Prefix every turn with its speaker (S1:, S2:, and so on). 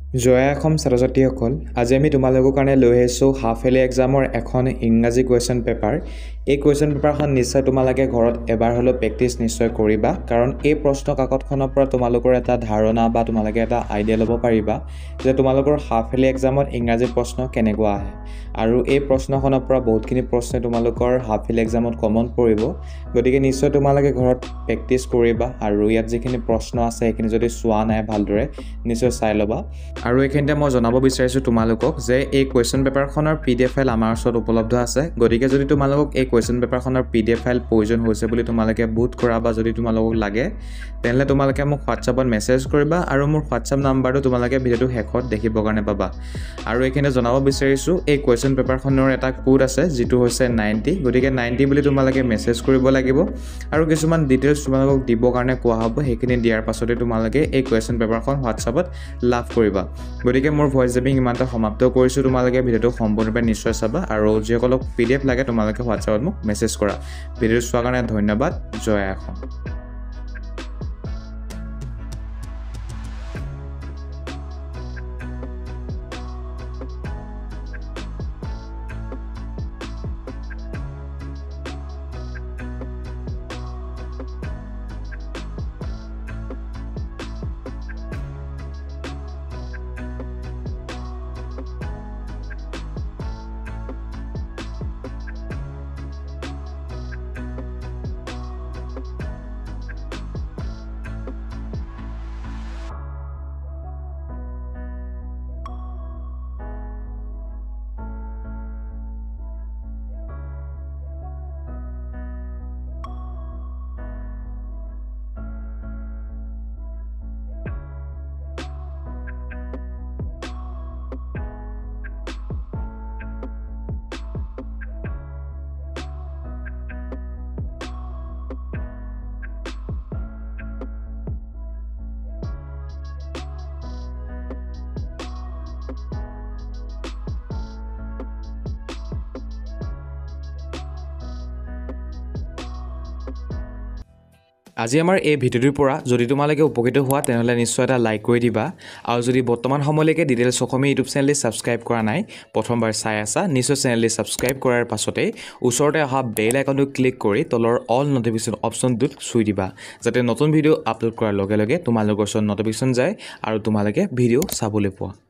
S1: জয়া অসম ছাত্ৰ-ছাত্ৰীসকল আজি আমি তোমালোকৰ কাৰণে লৈ আহিছোঁ হাফ ইয়াৰলি এক্সামৰ এখন ইংৰাজী কুৱেশ্যন পেপাৰ এই কুৱেশ্যন পেপাৰখন নিশ্চয় তোমালোকে ঘৰত এবাৰ হ'লেও প্ৰেক্টিছ নিশ্চয় কৰিবা কাৰণ এই প্ৰশ্ন কাকতখনৰ পৰা তোমালোকৰ এটা ধাৰণা বা তোমালোকে এটা আইডিয়া ল'ব পাৰিবা যে তোমালোকৰ হাফ ইয়াৰলি এক্সামত ইংৰাজী প্ৰশ্ন কেনেকুৱা আহে আৰু এই প্ৰশ্নখনৰ পৰা বহুতখিনি প্ৰশ্ন তোমালোকৰ হাফ ইয়াৰলি এক্সামত কমন পৰিব গতিকে নিশ্চয় তোমালোকে ঘৰত প্ৰেক্টিছ কৰিবা আৰু ইয়াত যিখিনি প্ৰশ্ন আছে সেইখিনি যদি চোৱা নাই ভালদৰে নিশ্চয় চাই ল'বা আৰু এইখিনিতে মই জনাব বিচাৰিছোঁ তোমালোকক যে এই কুৱেশ্যন পেপাৰখনৰ PDF ফাইল আমাৰ ওচৰত উপলব্ধ আছে গতিকে যদি তোমালোকক এই কুৱেশ্যন পেপাৰখনৰ PDF ফাইল প্ৰয়োজন হৈছে বুলি তোমালোকে বোধ কৰা বা যদি তোমালোকক লাগে তেনলে তোমালোকে মোক WhatsAppত মেছেজ কৰিবা আৰু মোৰ WhatsApp নাম্বাৰটো তোমালোকে ভিডিঅ'টো শেষত দেখিবৰ কাৰণে পাবা আৰু এইখিনিতে জনাব বিচাৰিছোঁ এই কুৱেশ্যন পেপাৰখনৰ এটা কোড আছে যিটো হৈছে 90 গতিকে 90 বুলি তোমালোকে মেছেজ কৰিব লাগিব আৰু কিছুমান ডিটেইলছ তোমালোকক দিবৰ কাৰণে কোৱা হ'ব সেইখিনি দিয়াৰ পাছতে তোমালোকে এই কুৱেশ্যন পেপাৰখন WhatsAppত লাভ কৰিবা গতিকে মোৰ ভয়েস জেবিং ইমানটা সমাপ্ত কৰিছোঁ তোমালোকে ভিডিঅ'টো সম্পূৰ্ণৰূপে নিশ্চয় চাবা আৰু যিসকলক PDF লাগে তোমালোকে WhatsAppত মোক মেছেজ কৰা ভিডিঅ'টো চোৱাৰ কাৰণে ধন্যবাদ জয় অসম আজি আমাৰ এই ভিডিঅ'টোৰ পৰা যদি তোমালোকে উপকৃত হোৱা তেনেহলে নিশ্চয় এটা লাইক কৰি দিবা আৰু যদি বৰ্তমান সময়লৈকে ডিটেইলছ অসমীয়া ইউটিউব চেনেলটি সাবস্ক্ৰাইব কৰা নাই প্ৰথমবাৰ চাই আছা নিশ্চয় চেনেলটি সাবস্ক্ৰাইব কৰাৰ পাছতে ওচৰতে অহা বেল আইকনটো ক্লিক কৰি তলৰ অল নটিফিকেশ্যন অপশ্যনটোত চুই দিবা যাতে নতুন ভিডিঅ' আপলোড কৰাৰ লগে লগে তোমালোকৰ ওচৰত নটিফিকেশ্যন যায় আৰু তোমালোকে ভিডিঅ' চাবলৈ পোৱা